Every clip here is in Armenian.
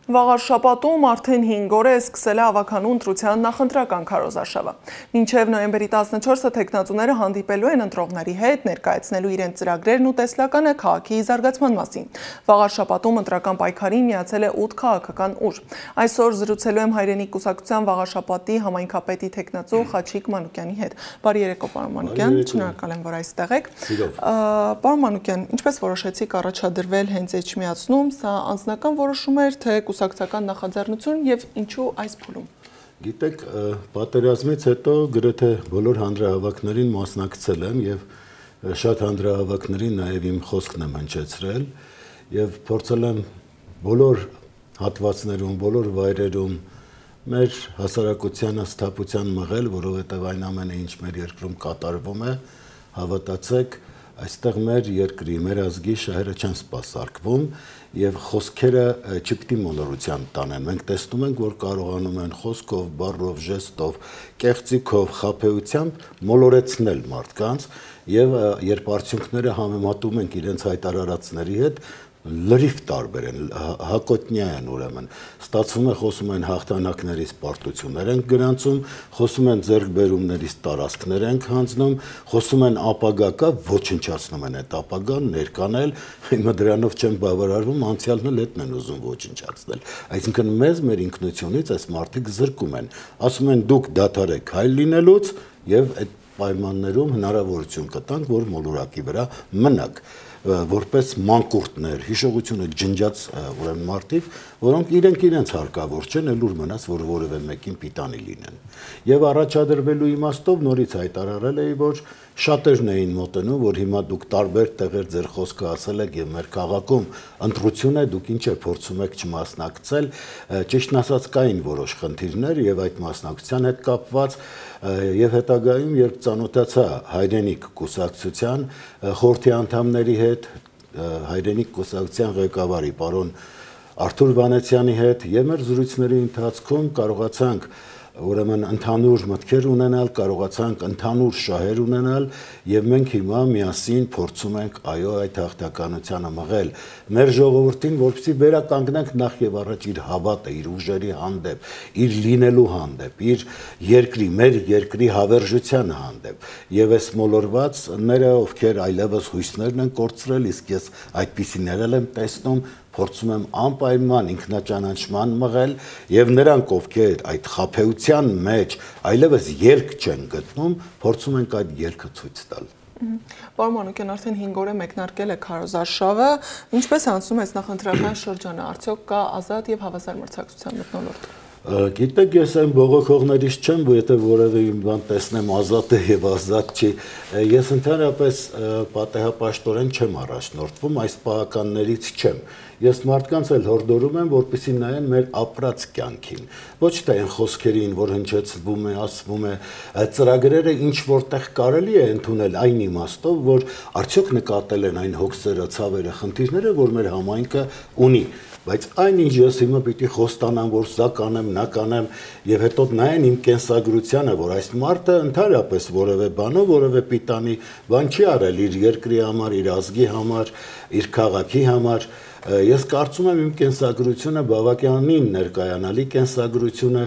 Վաղար շաբաթում արդեն 5 օր է սկսել է ավականու ընտրության նախընտրական քարոզարշավը։ Մինչև նոյեմբերի 14-ը թեկնածուները հանդիպելու են ընտրողների հետ, ներկայացնելու իրենց ծրագրերն ու տեսլականը քաղաքի զարգացման մասին։ Վաղար շաբաթում ընտրական պայքարին միացել է 8 քաղաքական ուժ։ Այսօր զրուցելու եմ Հայրենիք կուսակցության վաղար շաբաթի համայնքապետի թեկնածու Խաչիկ Մանուկյանի հետ։ Բարի երեկո, պարոն Մանուկյան, շնորհակալ եմ, որ այստեղ եք։ Պարոն Մանուկյան, ինչպես որոշեցիք առաջադրվել հենց Էջմիածնում, սա անձնական որոշում էր, թե կուսակցական նախաձեռնություն եւ ինչու այս փուլում։ Գիտեք, պատերազմից հետո գրեթե բոլոր հանրահավաքներին մասնակցել եմ եւ շատ հանրահավաքներին նաեւ իմ խոսքն եմ հնչեցրել եւ փորձել եմ բոլոր հատվածներում, բոլոր վայրերում մեր հասարակությանը սթափության մղել, որովհետեւ այն ամենը, ինչ մեր երկրում կատարվում է, հավատացեք, այստեղ մեր երկրի, մեր ազգի շահերը չեն սպասարկվում եւ խոսքերը չպիտի մոլորության տանեն։ Մենք տեսնում ենք, որ կարողանում են խոսքով, բառով, ժեստով, կեղծիքով, խաբեությամբ մոլորեցնել մարդկանց եւ երբ արդյունքները համեմատում ենք իրենց հայտարարածների հետ, լրիվ տարբեր են, հակոտնյա են ուրեմն։ Ստացվում է խոսում են հաղթանակներից պարտություններ են գրանցում, խոսում են ձեռքբերումներից տարածքներ են հանձնում, խոսում են ապագա կա, ոչնչացնում են այդ ապագան, ներկանել, հիմա դրանով չեն բավարարվում, անցյալն էլ հետն են ուզում ոչնչացնել։ Այսինքն մեզ մեր ինքնությունից այս մարդիկ զրկում են, ասում են դուք դադարեք հայլ լինելուց եւ այդ պայմաններում հնարավորություն կտանք, որ մոլորակի վրա մնաք որպես մանկուրտներ, հիշողությունը ջնջած ուրեմն մարդիկ, որոնք իրենց հարկավոր չեն, ելուր մնաց, որ որևէ մեկին պիտանի լինեն։ Եվ առաջադրվելու իմաստով նորից հայտարարել էի, որ շատերն էին մոտենում, որ հիմա դուք տարբեր տեղեր ձեր խոսքը ասել եք եւ մեր քաղաքում ընտրություն է, դուք ինչ է փորձում եք չմասնակցել, ճիշտն ասած կային որոշ խնդիրներ եւ այդ մասնակցության հետ կապված եւ հետագայում երբ ծանոթացա Հայրենիք կուսակցության խորհրդի անդամների հետ, Հայրենիք կուսակցության ղեկավարի պարոն Արթուր Վանեցյանի հետ եւ մեր զրույցների ընթացքում կարողացանք ուրեմն ընդհանուր մտքեր ունենալ, կարողացանք ընդհանուր շահեր ունենալ եւ մենք հիմա միասին փորձում ենք այո այդ հաղթականությանը մղել մեր ժողովրդին, որպեսզի վերականգնենք նախ եւ առաջ իր հավատը, իր ուժերի հանդեպ, իր լինելու հանդեպ, իր երկրի, մեր երկրի հավերժության հանդեպ եւ այս մոլորվածները, ովքեր այլևս հույսներն են կորցրել, իսկ ես այդպիսիներ եմ տեսնում փորձում եմ անպայման ինքնաճանաչման մղել եւ նրանք ովքեր այդ խաբեության մեջ այլևս ելք չեն գտնում, փորձում ենք այդ ելքը ցույց տալ։ Պարոն Մանուկյան, արդեն 5 օր է մեկնարկել է քարոզարշավը, ինչպես անցնում է այս նախընտրական շրջանը, արդյոք կա ազատ եւ հավասար մրցակցության մթնոլորտ։ Գիտեք, ես այն բողոքողներից չեմ, որ եթե որևէ բան տեսնեմ ազատ է եւ ազատ չի, ես ընդհանրապես պատեհապաշտորեն չեմ առաջնորդվում, այս պահականներից չեմ։ Ես մարդկանց էլ հորդորում եմ, որպեսզի նայեն մեր ապրած կյանքին, ոչ թե այն խոսքերին, որ հնչեցվում է, ասվում է, ծրագրերը ինչ որտեղ կարելի է ընդունել այն իմաստով, որ արդյոք նկատել են այն հոգսերը, ցավերը, խնդիրները, որ մեր համայնքը ունի, բայց այնինչ ես հիմա պիտի խոստանամ, որ սա կանեմ, նա կանեմ եւ հետո նայեն իմ կենսագրությանը, որ այս մարդը ընդհանրապես որևէ բանով, որևէ պիտանի բան չի արել իր երկրի համար, իր ազգի համար, իր քաղաքի համար։ Ես կարծում եմ իմ կենսագրությունը բավականին ներկայանալի կենսագրությունը,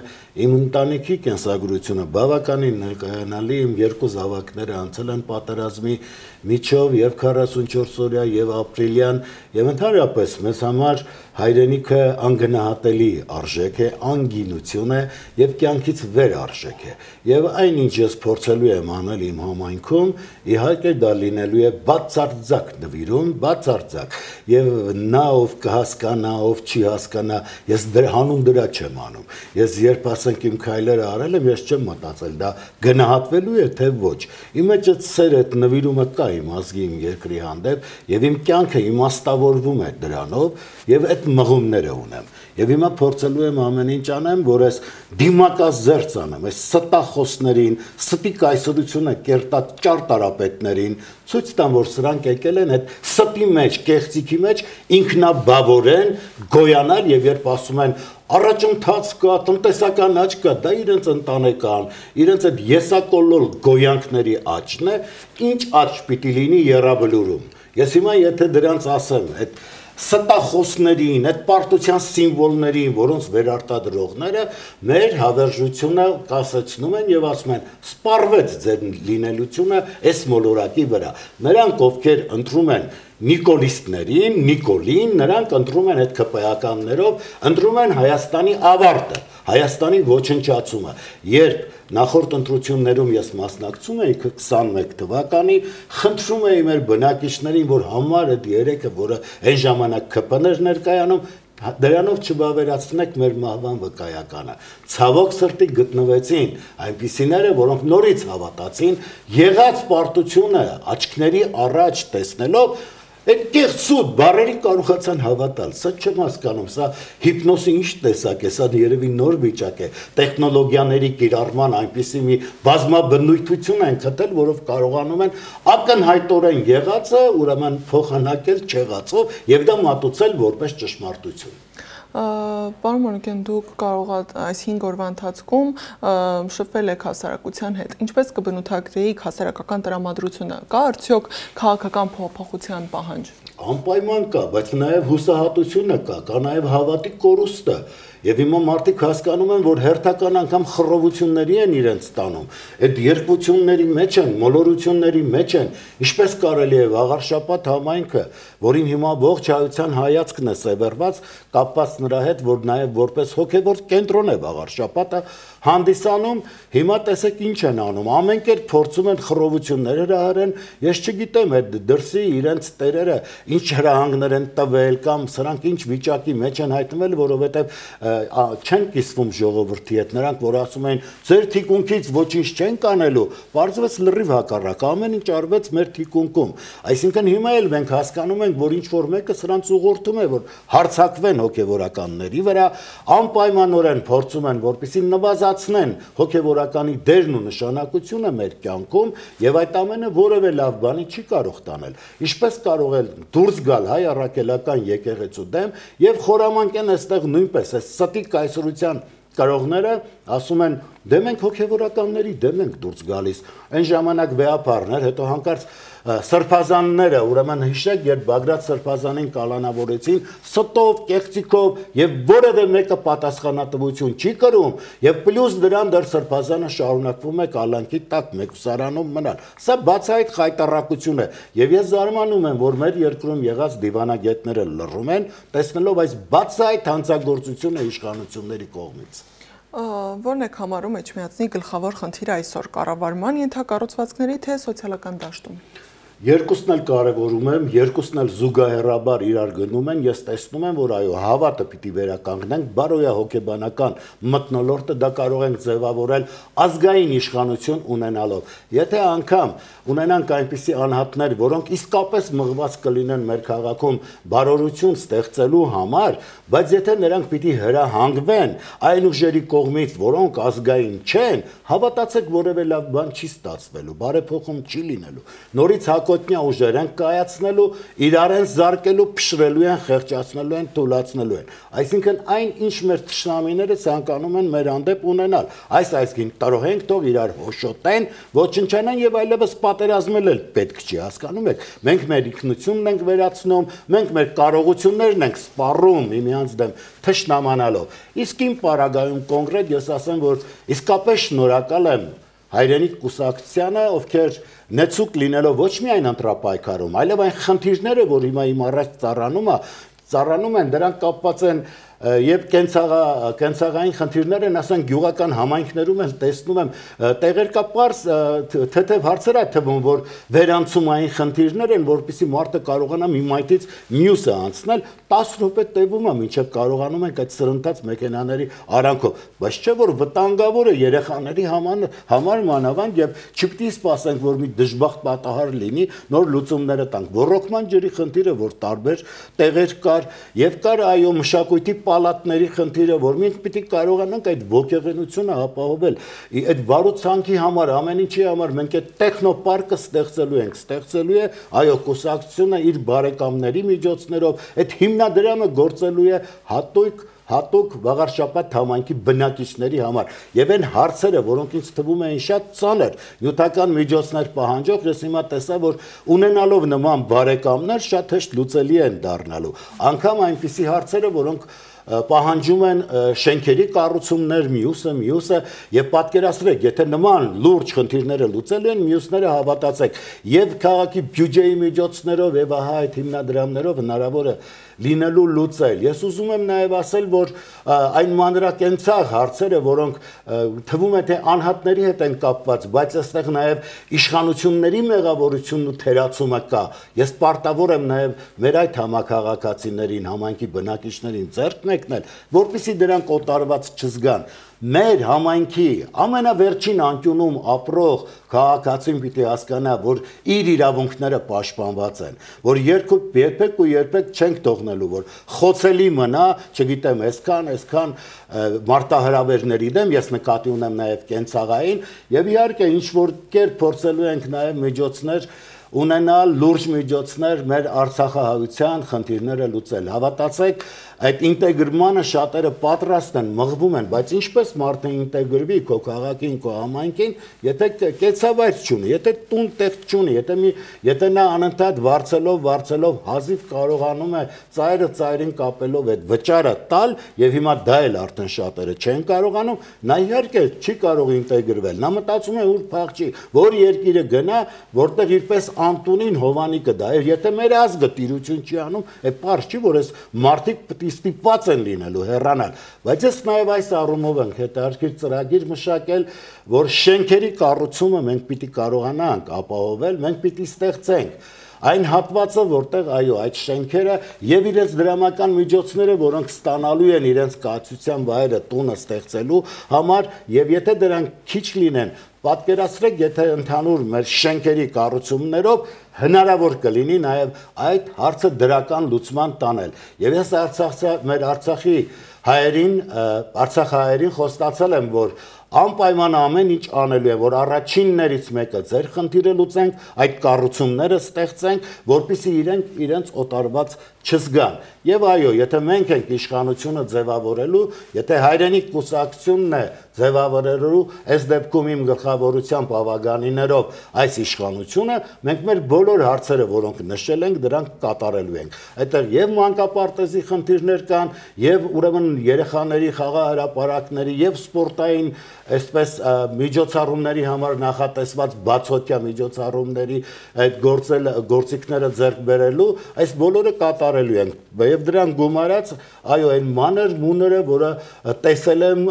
իմ ընտանիքի կենսագրությունը բավականին ներկայանալի, իմ երկու զավակները անցել են պատերազմի միջով եւ 44 օրյա եւ ապրիլյան եւ ընդհանրապես մեզ համար հայրենիքը անգնահատելի արժեք է, անգինություն է եւ կյանքից վեր արժեք է։ Եվ այնինչ ես փորձելու եմ անել իմ համայնքում, իհարկե դա լինելու է բացարձակ նվիրում, բացարձակ եւ նա ով կհասկանա, ով չի հասկանա, ես հանուն դրա չեմ անում։ Ես երբ ասենք իմ քայլերը արել եմ, ես չեմ մտածել դա գնահատվելու է թե ոչ։ Իմ մեջ այդ սերը, այդ նվիրումը կա իմ ազգի, իմ երկրի հանդեպ եւ իմ կյանքը իմաստավորվում է դրանով եւ այդ մղումները ունեմ։ Եվ հիմա փորձելու եմ ամեն ինչ անեմ, որ այս դիմակազերծ անեմ, այս ստախոսներին, ստի կայսրությունը կերտած ճարտարապետներին ցույց տամ, որ սրանք եկել են այդ ստի մեջ, կեղծիքի մեջ ինքնաբավորեն գոյանալ եւ երբ ասում են առաջընթաց կա, տնտեսական աճ կա, դա իրենց ընտանեկան, իրենց այդ եսակոլոր գոյանքների աճն է, ինչ աճ պիտի լինի Եռաբլուրում։ Ես հիմա եթե դրանց ասեմ, այդ ստախոսներին, այդ պարտության սիմվոլներին, որոնց վերարտադրողները մեր հավերժությունը կասեցնում են եւ ասում են սպառվեց ձեր լինելությունը այս մոլորակի վրա։ Նրանք ովքեր ընտրում են Նիկոլին, նրանք ընտրում են այդ ԿՊԱ-ականներով, ընտրում են Հայաստանի ավարտը, Հայաստանի ոչնչացումը։ Երբ նախորդ ընտրություններում ես մասնակցում էի 21 թվականի, խնդրում էի մեր բնակիչներին, որ համար այդ երեքը, որը այն ժամանակ ԿՊ-ն էր ներկայանում, դրանով չբավերացնեք մեր մահվան վկայականը։ Ցավոք սրտի գտնվեցին այնպիսիները, որոնք նորից հավատացին, եղած պարտությունը աչքների առաջ տեսնելով այդ կեղծուտ բառերի կարողացան հավատալ։ Սա չեմ հասկանում, սա հիպնոսի ինչ տեսակ է, սա երևի նոր վիճակ է։ Տեխնոլոգիաների կիրառման այնպիսի մի բազմաբնույթություն են գտել, որով կարողանում են ակնհայտորեն եղածը ուրեմն փոխանակել չեղածով եւ դա մատուցել որպես ճշմարտություն։ Պարոն Մանուկյան, դուք կարող եք այս 5 օրվա ընթացքում շփվել եք հասարակության հետ։ Ինչպես կբնութագրեիք հասարակական տրամադրությունը։ Կա արդյոք քաղաքական փոփոխության պահանջ։ Անպայման կա, բայց նաև հուսահատությունը կա նաև հավատի կորուստը։ Եվ հիմա մարդիկ հասկանում են, որ հերթական անգամ խռովությունների են իրենց տանում։ Այդ երկվությունների մեջ են, մոլորությունների մեջ են։ Ինչպես կարելի է վաղար շաբաթ համայնքը, որին հիմա ողջ հայության հայացքն է սևեռված, կապված նրա հետ, որ նաև որպես հոգևոր կենտրոն է վաղար շաբաթը հանդիսանում, հիմա տեսեք ինչ են անում։ Ամեն կերպ փորձում են խռովություններ հրահրեն։ Ես չգիտեմ այդ դրսի իրենց տերերը ինչ հրահանգներ են տվել կամ սրանք ինչ վիճակի մեջ են հայտնվել, որովհետև չեն կիսվում ժողովրդի հետ, նրանք որ ասում են ձեր թիկունքից ոչինչ չեն կանելու, բարձրացած լրիվ հակառակ, ամեն ինչ արվեց մեր թիկունքում։ Այսինքն հիմա էլ մենք հասկանում ենք, որ ինչ որ մեկը սրանց ուղղորդում է, որ հարձակվեն հոգևորականների վրա, անպայմանորեն փորձում են, որպեսզի նվազացնեն հոգևորականի դերն ու նշանակությունը մեր կյանքում, եւ այդ ամենը որևէ լավ բանի չի կարող տանել։ Ինչպես կարող է դուրս գալ հայ առաքելական եկեղեցու դեմ եւ խորամանկեն այստեղ նույնպես ստի կայսրության կարողները ասում են դե մենք հոգևորականների դեմ ենք դուրս գալիս այն ժամանակ վեապարներ հետո հանկարծ սրբազանները ուրեմն հիշեք երբ Բագրատ սրբազանին կալանավորեցին ստով կեղծիքով եւ որևէ մեկը պատասխանատվություն չի կրում եւ պլյուս դրան դեռ սրբազանը շարունակվում է կալանքի տակ մեկուսարանում մնալ սա բացահայտ խայտարակություն է եւ ես զարմանում եմ որ մեր երկրում եղած դիվանագետները լռում են տեսնելով այս բացահայտ հանցագործությունը իշխանությունների կողմից Որն եք համարում Էջմիածնի գլխավոր խնդիրը այսօր կառավարման ենթակառուցվածքների թե սոցիալական դաշտում Երկուսն էլ կարևորում եմ, երկուսն էլ զուգահեռաբար իրար գնում են, ես տեսնում եմ, որ այո, հավատը պիտի վերականգնենք, բարոյահոգեբանական մթնոլորտը դա կարող ենք ձևավորել ազգային իշխանություն ունենալով։ Եթե անգամ ունենանք այնպիսի անհատներ, որոնք իսկապես մղված կլինեն մեր քաղաքում բարօրություն ստեղծելու համար, բայց եթե նրանք պիտի հրահանգվեն այն ուժերի կողմից, որոնք ազգային չեն, հավատացեք որևէ լավ բան չի ստացվելու, բարեփոխում չի լինելու։ Նորից կոտնյա ուժեր են կայացնելու, իրար են զարկելու, փշրելու են, խեղճացնելու են, թուլացնելու են։ Այսինքն այն ինչ մեր թշնամիները ցանկանում են մեր հանդեպ ունենալ։ Այս այսքին կարող ենք թող իրար հոշոտեն, ոչնչանան եւ այլևս պատերազմել էլ պետք չի, հասկանում եք։ Մենք մեր ինքնությունն ենք վերացնում, մենք մեր կարողություններն ենք սպառում միմյանց դեմ թշնամանալով։ Իսկ իմ պարագայում կոնկրետ ես ասեմ, որ իսկապես շնորհակալ եմ հայրենիք կուսակցությանը, ովքեր նեցուկ լինելով ոչ միայն ընտրապայքարում, այլև այն խնդիրները, որ հիմա իմ առաջ ծառանում են, դրանք կապված են եւ կենցաղային խնդիրներ են, ասենք գյուղական համայնքներում են տեսնում եմ տեղերկապարս թեթև հարցեր այդ թվում որ վերանցումային խնդիրներ են, որպեսզի մարդը կարողանա մի մայթից մյուսը անցնել 10 րոպե տևում է մինչև կարողանում ենք այդ սրընթաց մեքենաների արանքով, բայց չէ որ վտանգավոր է երեխաների համար մանավանդ եւ չպիտի սպասենք որ մի դժբախտ պատահար լինի, նոր լուծումները տանք։ Ռոռոկման ջրի խնդիրը, որ տարբեր տեղեր կար եւ կար այո մշակույթի պալատների խնդիրը, որ մենք պիտի կարողանանք այդ ոգեղենությունը ապահովել։ Այդ վարուցանքի համար, ամեն ինչի համար մենք այդ տեխնոպարկը ստեղծելու ենք, ստեղծելու է այո կուսակցությունը իր բարեկամների միջոցներով, այդ հիմնադրամը գործելու է հատուկ հատուկ Վաղարշապատ համայնքի բնակիչների համար եւ այն հարցերը, որոնք ինձ թվում էին շատ ծանր նյութական միջոցներ պահանջող, ես հիմա տեսա, որ ունենալով նման բարեկամներ շատ հեշտ լուծելի են դառնալու անգամ այնպիսի հարցերը, որոնք պահանջում են շենքերի կառուցումներ, մյուսը եւ պատկերացրեք, եթե նման լուրջ խնդիրները լուծելու են, մյուսները հավատացեք, եւ քաղաքի բյուջեի միջոցներով եւ ահա այդ հիմնադրամներով հնարավոր է լինելու լուծել։ Ես ուզում եմ նաև ասել, որ այն մանրակենցաղ հարցերը, որոնք թվում է թե անհատների հետ են կապված, բայց այստեղ նաև իշխանությունների մեղավորությունն ու թերացումը կա։ Ես պարտավոր եմ նաև մեր այդ համակարգացիներին, համայնքի բնակիչներին ձեռք մեկնել, որպեսզի դրանք օտարված չզգան։ Մեր համայնքի ամենավերջին անկյունում ապրող քաղաքացին պիտի հասկանա, որ իր իրավունքները պաշտպանված են, որ երբեք ու երբեք չենք թողնելու, որ խոցելի մնա, չգիտեմ, այսքան մարտահրավերների դեմ, ես նկատի ունեմ նաև կենցաղային, եւ իհարկե ինչ որ կերպ փորձելու ենք նաև միջոցներ ունենալ լուրջ միջոցներ մեր Արցախահայության խնդիրները լուծել։ Հավատացեք, այդ ինտեգրմանը շատերը պատրաստ են, մղվում են, բայց ինչպես մարդը ինտեգրվի քո քաղաքին, քո համայնքին, եթե կեցավայր չունի, եթե տուն տեղ չունի, եթե նա անընդհատ վարձելով հազիվ կարողանում է ծայրին կապելով այդ վճարը տալ, եւ հիմա դա էլ արդեն շատերը չեն կարողանում, նա իհարկե չի կարող ինտեգրվել։ Նա մտածում է ուր փախչի, որ երկիրը գնա, որտեղ իրպես Անտունին Հովանի կդա, եթե մեր ազգը տիրություն չի անում, պարզ չի, որ այս մարդիկ ստիպված են լինելու հեռանալ, բայց ես նաև այս առումով ենք հետաքրքիր ծրագիր մշակել, որ շենքերի կառուցումը մենք պիտի կարողանանք ապահովել, մենք պիտի ստեղծենք այն հատվածը, որտեղ այո, այդ շենքերը եւ իրենց դրամական միջոցները, որոնք ստանալու են իրենց կայացության վայրը տունը ստեղծելու համար, եւ եթե դրանք քիչ լինեն, պատկերացրեք, եթե ընդհանուր մեր շենքերի կառուցումներով հնարավոր կլինի նաև այդ հարցը դրական լուծման տանել։ Եվ ես մեր Արցախի հայերին խոստացել եմ, որ անպայման ամեն ինչ անելու է, որ առաջիններից մեկը ձեր խնդիրը լուծենք, այդ կառուցումները ստեղծենք, որպեսզի իրենց օտարված չզգան։ Եվ այո, եթե մենք ենք իշխանությունը ձևավորելու, եթե հայրենիք կուսակցությունն է ձևավորելու, այս դեպքում իմ գլխավորությամբ ավագանիներով այս իշխանությունը, մենք մեր բոլոր հարցերը, որոնք նշել ենք, դրանք կատարելու ենք։ Այդտեղ եւ մանկապարտեզի խնդիրներ կան, եւ ուրեմն երեխաների խաղահրապարակների եւ սպորտային այսպես միջոցառումների համար նախատեսված բացօթյա միջոցառումների այդ գործիքները ձեռք բերելու, այս բոլորը կատարելու ենք։ Եվ դրան գումարած, այո, այն մանր մուները, որը տեսել եմ,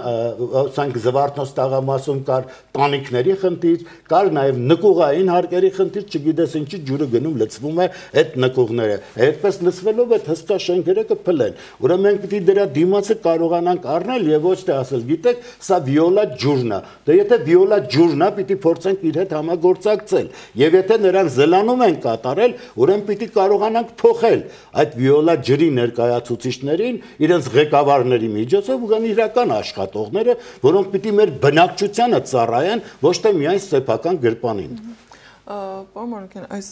ասենք Զվարթնոց տաղամասում կար տանիքների խնդիր, կար նաև նկուղային հարկերի խնդիր, չգիտես ինչի ջուրը գնում լցվում է այդ նկուղները։ Այդպես լցվելով այդ հսկա շենքերը կփլեն։ Ուրեմն մենք պիտի դրա դիմացը կարողանանք առնել եւ ոչ թե ասել, գիտեք, սա վիոլա ջուրն է։ Դե եթե վիոլա ջուրն է, պիտի փորձենք իր հետ համագործակցել։ Եվ եթե նրան զլանում են կատարել, ուրեմն պիտի կարողանանք փոխել այդ վիոլա ջրի ներկայացուցիչներին, իրենց ղեկավարների միջոցով ու կան իրական աշխատողները, որոնք պիտի մեր բնակչությանը ծառայեն, ոչ թե միայն սեփական գրպանին։ Պարոն Մանուկյան, այս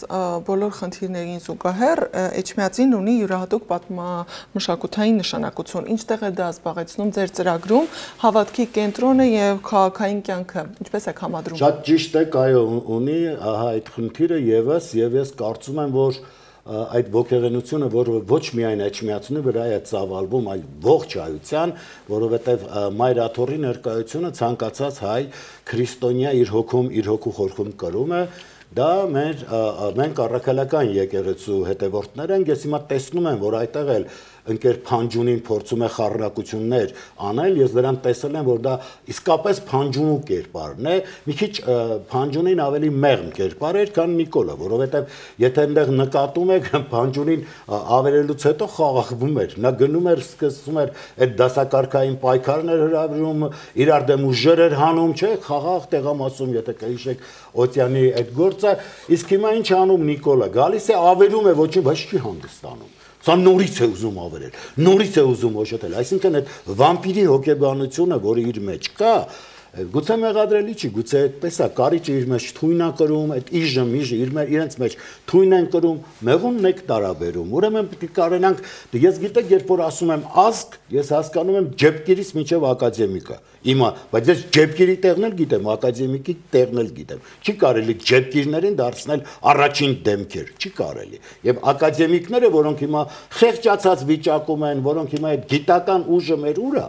բոլոր խնդիրներին զուգահեռ Էջմիածին ունի յուրահատուկ պատմամշակութային նշանակություն։ Ինչտեղ է դա զբաղեցնում ձեր ծրագրում, հավատքի կենտրոնը եւ քաղաքային կյանքը, ինչպես եք համադրում։ Շատ ճիշտ եք, այո, ունի, ահա այդ խնդիրը եւս եւ ես կարծում եմ, որ այդ ոգեղենությունը, որը ոչ միայն Էջմիածնի վրա է ծավալվում, այլ ողջ հայության, որովհետև Մայր Աթոռի ներկայությունը ցանկացած հայ քրիստոնյա իր հոգու խորքում կրում է, դա մենք առաքելական եկեղեցու հետևորդներ ենք, ես հիմա տեսնում եմ, որ այդտեղ էլ ընկեր Փանջունին փորձում է խառնակություններ անել, ես դրան տեսել եմ, որ դա իսկապես Փանջունու կերպարն է, մի քիչ Փանջունին ավելի մեղմ կերպար էր, քան Նիկոլը, որովհետև եթե այնտեղ նկատում եք, Փանջունին ավերելուց հետո խաղաղվում էր, նա գնում էր, սկսում էր այդ դասակարգային պայքարներ հրավիրում, իրար դեմ ուժեր էր հանում, չէ, խաղաղ տեղամասում, եթե կհիշեք Օտյանի այդ գործը, իսկ հիմա ինչ անում Նիկոլը, գալիս է ավերում է, ոչինչ չի հանդիսանում։ Սա նորից է ուզում ավերել, նորից է ուզում հոշոտել, այսինքն այդ վամպիրի հոգեբանությունը, որը իր մեջ կա, Գուցե մեղադրելի չի, գուցե այդպես է, կարիճը իր մեջ թույն է կրում, այդ իժը իրենց մեջ թույն են կրում, մեղունն եք տարաբերում։ Ուրեմն պետք է կարենանք, ես գիտեք, երբ որ ասում եմ ազգ, ես հասկանում եմ ջեպկիրից մինչև ակադեմիկա։ Հիմա, բայց ես ջեպկիրի տեղն էլ գիտեմ, ակադեմիկի տեղն էլ գիտեմ։ Չի կարելի ջեպկիրներին դարձնել առաջին դեմքեր, չի կարելի։ Եվ ակադեմիկները, որոնք հիմա խեղճացած վիճակում են, որոնք հիմա այդ գիտական ուժը մեր ուր է,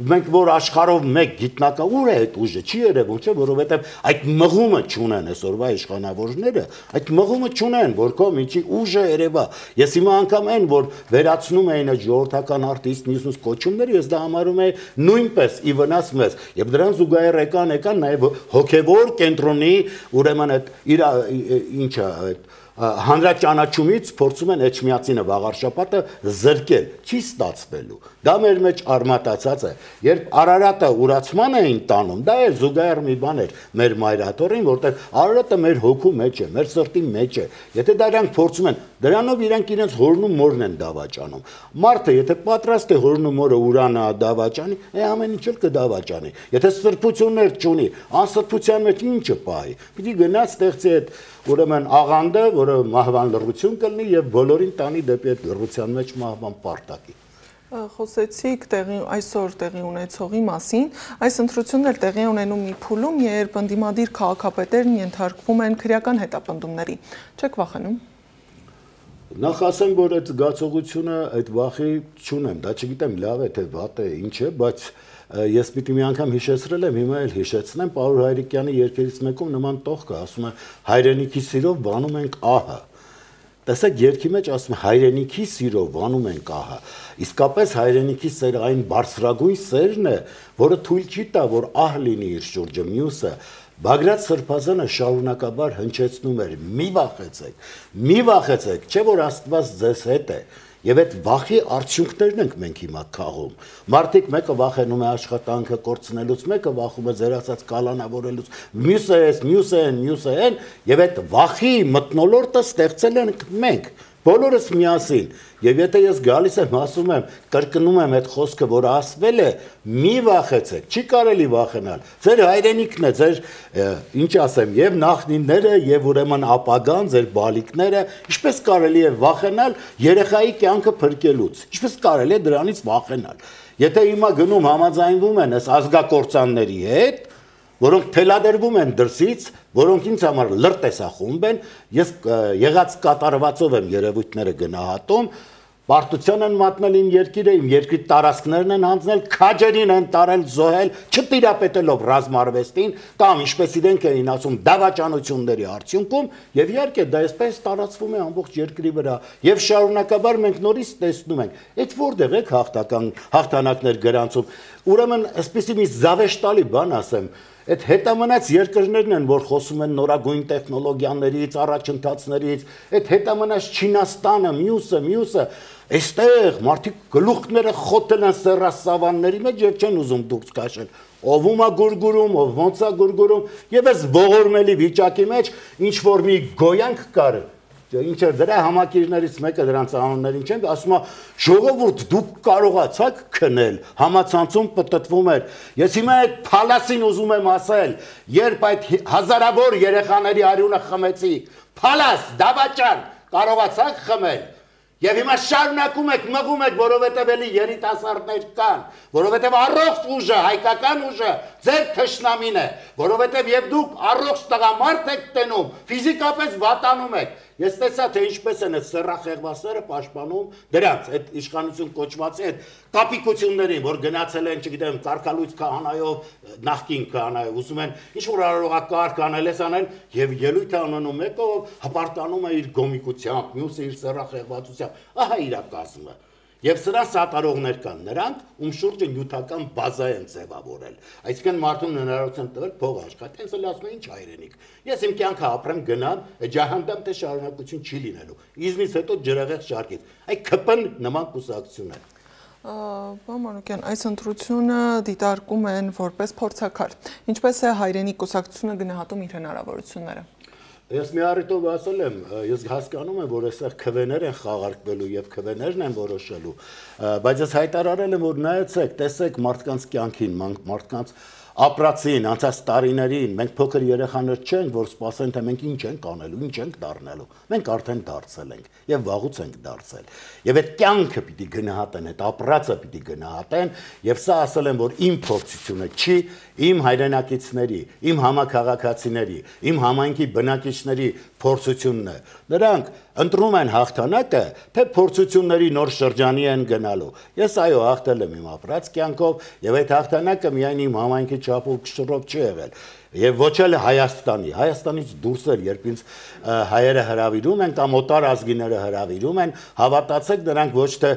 մենք որ աշխարհով մեկ գիտնական ուր է այդ ուժը, չի երևում, չէ, որովհետև այդ մղումը չունեն այսօրվա իշխանավորները, այդ մղումը չունեն, որ կողմ ինչի ուժը երևա։ Ես հիմա անգամ այն, որ վերացնում էին այդ ժողովրդական արտիստ մյուս կոչումները, ես դա համարում եմ նույնպես ի վնաս մեզ։ Եվ դրան զուգահեռ եկան նաև հոգևոր կենտրոնի, ուրեմն այդ իր ինչա այդ հանրաճանաչումից փորձում են Էջմիածինը վաղարշապատը զրկել, չի ստացվելու։ Դա մեր մեջ արմատացած է։ Երբ Արարատը ուրացման էին տանում, դա էլ զուգահեռ մի բան էր մեր մայրաթորին, որտեղ Արարատը մեր հոգու մեջ է, մեր սրտի մեջ է։ Եթե դա իրանք փորձում են, դրանով իրանք իրենց հորն ու մորն են դավաճանում։ Մարդը եթե պատրաստ է հորն ու մորը ուրանա դավաճանի, ամեն ինչ էլ կդավաճանի։ Եթե սրբություններ չունի, անսրբության մեջ ինչը պահի։ Պիտի գնա ստեղծի այդ ուրեմն աղանդը, որը մահվան լռություն կլինի եւ բոլորին տանի դեպի այդ լռության մեջ մահվան պարտակի։ Խոսեցիք այսօր տեղի ունեցողի մասին, այս ընտրությունն էլ տեղի ունենում մի փուլում, երբ ընդդիմադիր քաղաքապետերն ենթարկվում են քրեական հետապնդումների։ Չեք վախենում։ Նախ ասեմ, որ այդ զգացողությունը, այդ վախի չունեմ, դա չգիտեմ լավ է թե վատ է, ինչ է, բայց ես պիտի մի անգամ հիշեցրել եմ, հիմա էլ հիշեցնեմ, Պարուր Հայրիկյանի երգերից մեկում նման տող կա, ասում է հայրենիքի սիրով վանում ենք ահը։ Տեսեք, երգի մեջ ասում է հայրենիքի սիրով վանում ենք ահը։ Իսկապես հայրենիքի սերը այն բարձրագույն սերն է, որը թույլ չի տա, որ ահ լինի իր շուրջը, մյուսը։ Բագրատ Սրբազանը շարունակաբար հնչեցնում էր. մի վախեցեք, չէ որ Աստված ձեզ հետ է։ Եվ այդ վախի արդյունքներն ենք մենք հիմա քաղում։ Մարդիկ մեկը վախենում է աշխատանքը կորցնելուց, մեկը վախում է ձերացած կալանավորելուց, մյուսը են, եւ այդ վախի մթնոլորտը ստեղծել ենք մենք։ Բոլորս միասին, եւ եթե ես գալիս եմ ասում եմ, կրկնում եմ այդ խոսքը, որ ասվել է, մի վախեցեք, չի կարելի վախենալ։ Ձեր հայրենիքն է, ձեր ինչ ասեմ, եւ նախնիները, եւ ուրեմն ապագան, ձեր բալիկները, ինչպես կարելի է վախենալ երեխայի կյանքը փրկելուց։ Ինչպես կարելի է դրանից վախենալ։ Եթե հիմա գնում համաձայնվում են այս ազգակործանների հետ, որոնք թելադրվում են դրսից, որոնք ինձ համար լրտեսախումբ են, ես եղած կատարվածով եմ երևույթները գնահատում, պարտության են մատնել իմ երկրի տարածքներն են հանձնել, քաջերին են տարել, զոհել, չտիրապետելով ռազմարվեստին, կամ ինչպես իրենք էին ասում, դավաճանությունների արդյունքում, եւ իհարկե դա այսպես տարածվում է ամբողջ երկրի վրա, եւ շարունակաբար մենք նորից տեսնում ենք, այդ որտեղ է հաղթանակներ գրանցում։ Ուրեմն, այսպեսի մի զավեշտալի բան ասեմ, այդ հետամնաց երկրներն են, որ խոսում են նորագույն տեխնոլոգիաներից, առաջընթացներից, այդ հետամնաց Չինաստանը, մյուսը, այստեղ մարդիկ գլուխները խոթել են սեռասավանների մեջ եւ չեն ուզում դուրս քաշել։ Ովում է գուրգուրում, ով ոնց է գուրգուրում, եւ այս ողորմելի վիճակի մեջ ինչ որ մի գոյանք կար։ Ինչ էր դրա համակիրներից մեկը դրանց անուններին չեմ, ասում է ժողովուրդ դուք կարողացաք քնել, համացանցում պտտվում էր։ Ես հիմա այդ փալասին ուզում եմ ասել, երբ այդ հազարավոր երեխաների արյունը խմեցի, փալաս, դավաճան, կարողացաք խմել։ Եվ հիմա շարունակում եք, մղում եք, որովհետև էլի երիտասարդներ կան, որովհետև առողջ ուժը, հայկական ուժը ձեր թշնամին է, որովհետև եւ դուք առողջ տղամարդ եք տենում, ֆիզիկապես վատանում եք։ Ես տեսա թե ինչպես են այդ սեռախեղվասերը պաշտպանում դրանց, այդ իշխանություն կոչվածի այդ կապիկություններին, որ գնացել են, չգիտեմ, կարգալույց քահանայով, նախկին քահանայով, ուզում են ինչ որ արարողակարգ անել, անել եւ ելույթ անանում մեկը հպարտանում է իր գոմիկությամբ, մյուսը իր սեռախեղվածությամբ։ Ահա իրակազմը։ Եվ սրա սատարողներ կան նրանք, ում շուրջը նյութական բազա են ձևավորել։ Այսինքն մարդուն հնարավորություն տվել փող աշխատել, ասել ասում են ինչ հայրենիք։ Ես իմ կյանքը ապրեմ գնամ, ջահանդամ թե շարունակություն չի լինելու։ Իզմից հետո ջրեղեղ շարքից։ Այդ ԿՊ-ն նման կուսակցություն է։ Պարոն Մանուկյան, այս ընտրությունը դիտարկում են որպես փորձաքար։ Ինչպես է հայրենիք կուսակցությունը գնահատում իր հնարավորությունները։ Ես մի առիթով ասել եմ, ես հասկանում եմ, որ այստեղ քվեներ են խաղարկվելու եւ քվեներն են որոշելու, բայց ես հայտարարել եմ, որ նայեցեք, տեսեք մարդկանց կյանքին, մարդկանց ապրածին, անցած տարիներին մենք փոքր երեխաներ չենք, որ սպասեն, թե մենք ինչ ենք անելու, ինչ ենք դառնալու։ Մենք արդեն դարձել ենք եւ վաղուց ենք դարձել։ Եվ այդ կյանքը պիտի գնահատեն, այդ ապրածը պիտի գնահատեն, եւ սա ասել եմ, որ իմ փորձությունը չի, իմ հայրենակիցների, իմ համակարգացիների, իմ համայնքի բնակիչների փորձությունն է։ Նրանք ընտրում են հաղթանակը, թե փորձությունների նոր շրջանի են գնալու։ Ես այո, հաղթել եմ իմ ապրած կյանքով եւ այդ հաղթանակը միայն իմ համայնքի չափով կշռով չի եղել։ Եվ ոչ էլ Հայաստանի, Հայաստանից դուրս էլ երբ ինձ հայերը հրավիրում են կամ օտար ազգիները հրավիրում են, հավատացեք նրանք ոչ թե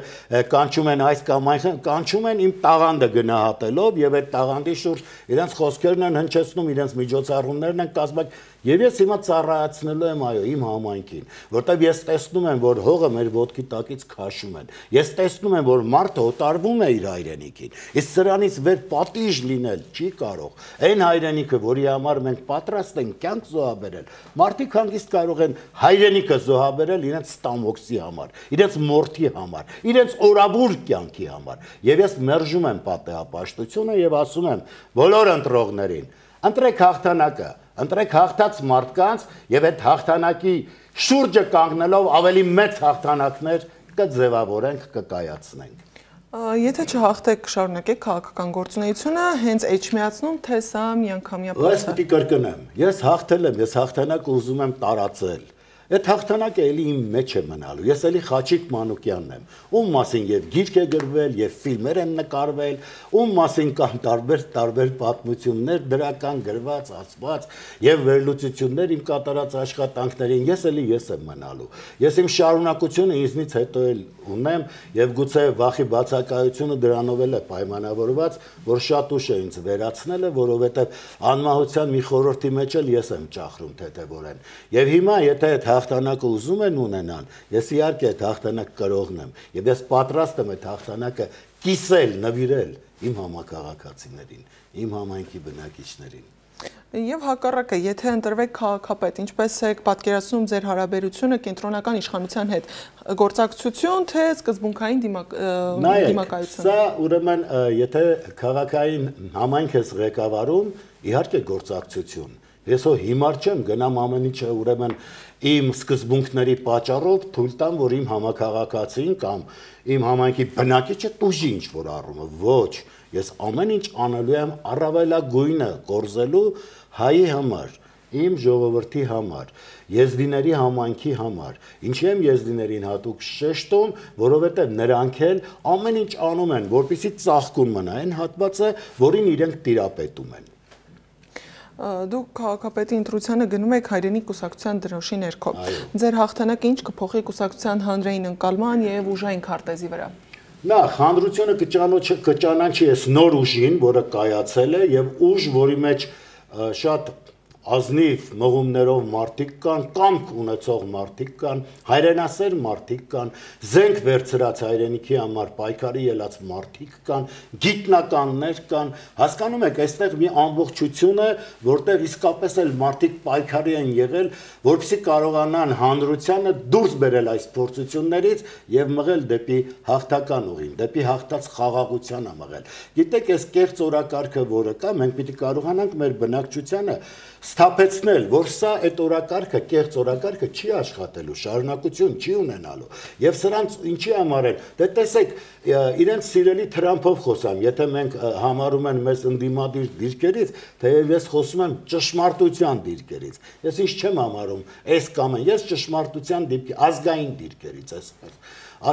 կանչում են այս կամ այն, կանչում են իմ տաղանդը գնահատելով եւ այդ տաղանդի շուրջ իրենց խոսքերն են հնչեցնում, իրենց միջոցառումներն են կազմել եւ ես հիմա ծառայացնելու եմ այո իմ համայնքին, որտեւ ես տեսնում եմ, որ հողը մեր ոտքի տակից քաշում են։ Ես տեսնում եմ, որ մարդը օտարվում է իր հայրենիքին։ Իսկ սրանից վեր պատիժ լինել չի կարող։ Այն հայրենիքը, որի համար մենք պատրաստ ենք կյանք զոհաբերել, մարդիկ հանգիստ կարող են հայրենիքը զոհաբերել իրենց ստամոքսի համար, իրենց մորթի համար, իրենց օրաբուր կյանքի համար։ Եվ ես մերժում եմ պատեհապաշտությունը եւ ասում եմ բոլոր ընտրողներին, ընտրեք հաղթանակը, ընտրեք հաղթած մարդկանց եւ այդ հաղթանակի շուրջը կանգնելով ավելի մեծ հաղթանակներ կձևավորենք, կկայացնենք։ Եթե չհաղթեք, կշարունակեք քաղաքական գործունեությունը, հենց էջմիածնում, թե սա միանգամյա process։ Ես պիտի կրկնեմ, ես հաղթել եմ, ես հաղթանակը ուզում եմ տարածել։ Այդ հաղթանակը էլի իմ մեջ է մնալու։ Ես էլի Խաչիկ Մանուկյանն եմ, ում մասին եւ գիրք է գրվել, եւ ֆիլմեր են նկարվել, ում մասին կան տարբեր պատմություններ, դրական գրված, ասված եւ վերլուծություններ իմ կատարած աշխատանքներին։ Ես էլի ես եմ մնալու։ Ես իմ շարունակությունը ինձնից հետո էլ ունեմ եւ գուցե վախի բացակայությունը դրանով էլ է պայմանավորված, որ շատ ուշ է ինձ վերացնելը, որովհետեւ անմահության մի խորհրդի մեջ էլ ես եմ ճախրում թեթևորեն։ Եվ հիմա եթե այդ հաղթանակը ուզում են ունենան, ես իհարկե այդ հաղթանակ կրողն եմ եւ ես պատրաստ եմ այդ հաղթանակը կիսել, նվիրել իմ համակարգացիներին, իմ համայնքի բնակիչներին։ Եվ հակառակը, եթե ընտրվեք քաղաքապետ, ինչպես եք պատկերացնում ձեր հարաբերությունը կենտրոնական իշխանության հետ, գործակցություն, թե սկզբունքային դիմակայություն։ Սա ուրեմն եթե քաղաքային համայնք ես ղեկավարում, իհարկե գործակցություն։ Ես հո հիմար չեմ, գնամ ամեն ինչը ուրեմն իմ սկզբունքների պատճառով թույլ տամ, որ իմ համակարգացին կամ իմ համայնքի բնակիչը տուժի ինչ-որ առումով, ոչ, ես ամեն ինչ անելու եմ առավելագույնը կորզելու հայի համար, իմ ժողովրդի համար, եզդիների համայնքի համար, ինչի եմ եզդիներին հատուկ շեշտում, որովհետև նրանք էլ ամեն ինչ անում են, որպեսզի ծաղկուն մնա այն հատվածը, որին իրենք տիրապետում են։ Դուք քաղաքապետի ընտրությանը գնում եք հայրենիք կուսակցության դրոշի ներքո։ Ձեր հաղթանակը ինչ կփոխի կուսակցության հանրային ընկալման եւ ուժային քարտեզի վրա։ Նախ հանրությունը կճանաչի այս նոր ուժին, որը կայացել է եւ ուժ, որի մեջ շատ ազնիվ մղումներով մարդիկ կան, կամք ունեցող մարդիկ կան, հայրենասեր մարդիկ կան, զենք վերցրած հայրենիքի համար պայքարի ելած մարդիկ կան, գիտնականներ կան, հասկանում եք, այստեղ մի ամբողջություն է, որտեղ իսկապես էլ մարդիկ պայքարի են եղել, որպեսզի կարողանան հանրությանը դուրս բերել այս փորձություններից եւ մղել դեպի հաղթական ուղին, դեպի հաղթած խաղաղությանը մղել։ Գիտեք, այս կեղծ օրակարգը, որը կա, մենք պիտի կարողանանք մեր բնակչությանը սթափեցնել, որ սա այդ օրակարգը, կեղծ օրակարգը չի աշխատելու, շարունակություն չի ունենալու։ Եվ սրանց ինչի համար են, դե տեսեք, իրենց սիրելի Թրամփով խոսամ, եթե մենք համարում են մեզ ընդդիմադիր դիրքերից, թեև ես խոսում եմ ճշմարտության դիրքերից։ Ես ինչ չեմ համարում, այս կամ այն, ես ճշմարտության դիրքի ազգային դիրքերից այսպես։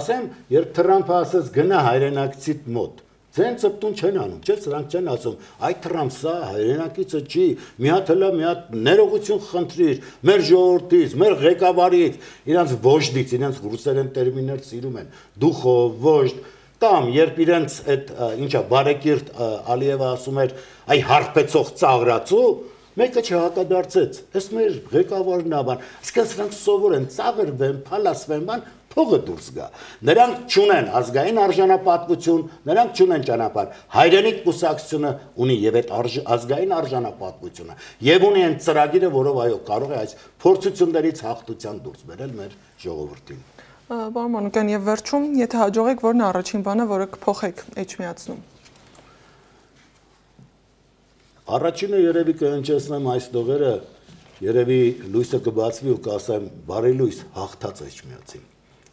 Ասեմ, երբ Թրամփը ասեց գնա հայրենակիցիդ մոտ, Ձեն ծպտուն չեն անում, չէ, սրանք չեն ասում, այ Թրամփ սա հայրենակիցը չի, մի հատ հլա մի հատ ներողություն խնդրիր, մեր ժողովրդից, մեր ղեկավարից, իրանց ոժդից, իրանց ռուսերեն տերմիններ սիրում են, դուխով, ոժդ, կամ երբ իրենց այդ ինչա բարեկիրթ Ալիևը ասում էր, այ հարբեցող ծաղրացու, մեկը չհատադարձեց, այս մեր ղեկավարն է բան, այսինքն սրանք սովոր են, ծաղրվեն, փալասվեն, բան փողը դուրս գա։ Նրանք չունեն ազգային արժանապատվություն, նրանք չունեն ճանապարհ։ Հայրենիք կուսակցությունը ունի եւ այդ ազգային արժանապատվությունը եւ ունի այն ծրագիրը, որով այո կարող է այս փորձություններից հաղթության դուրս բերել մեր ժողովրդին։ Պարոն Մանուկյան, եւ վերջում, եթե հաջողեք, ո՞րն է առաջին բանը, որը կփոխեք էջմիածնում։ Առաջինը երևի կհնչեցնեմ այս տողերը, երևի լույսը կբացվի ու կասեմ բարի լույս հաղթած Էջմիածին։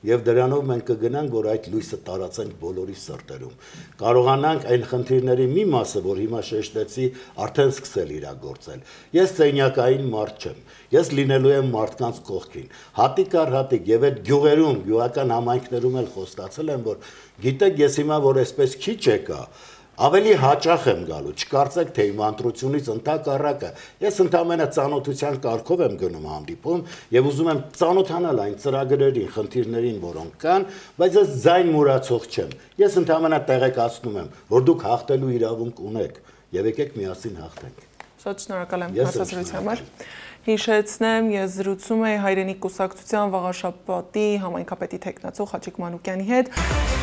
Եվ դրանով մենք կգնանք, որ այդ լույսը տարածենք բոլորի սրտերում։ Կարողանանք այն խնդիրների մի մասը, որ հիմա շեշտեցի, արդեն սկսել իրագործել։ Ես սենյակային մարդ չեմ։ Ես լինելու եմ մարդկանց կողքին։ Հատիկ առ հատիկ եւ այդ գյուղերում, գյուղական համայնքներում էլ խոստացել եմ, որ գիտեք, ես հիմա որ այսպես քիչ եկա, ավելի հաճախ եմ գալու, չկարծեք, թե իմ ընտրությունից ընդհակառակը, ես ընդամենը ծանոթության կարգով եմ գնում հանդիպում եւ ուզում եմ ծանոթանալ այն ծրագրերին, խնդիրներին, որոնք կան, բայց ես ձայն մուրացող չեմ։ Ես ընդամենը տեղեկացնում եմ, որ դուք հաղթելու իրավունք ունեք եւ եկեք միասին հաղթենք։ Շատ շնորհակալ եմ հարցազրույցի համար։ Հիշեցնեմ, ես զրուցում եի Հայրենիք կուսակցության Վաղարշապատի համայնքապետի թեկնածու Խաչիկ Մանուկյանի հետ։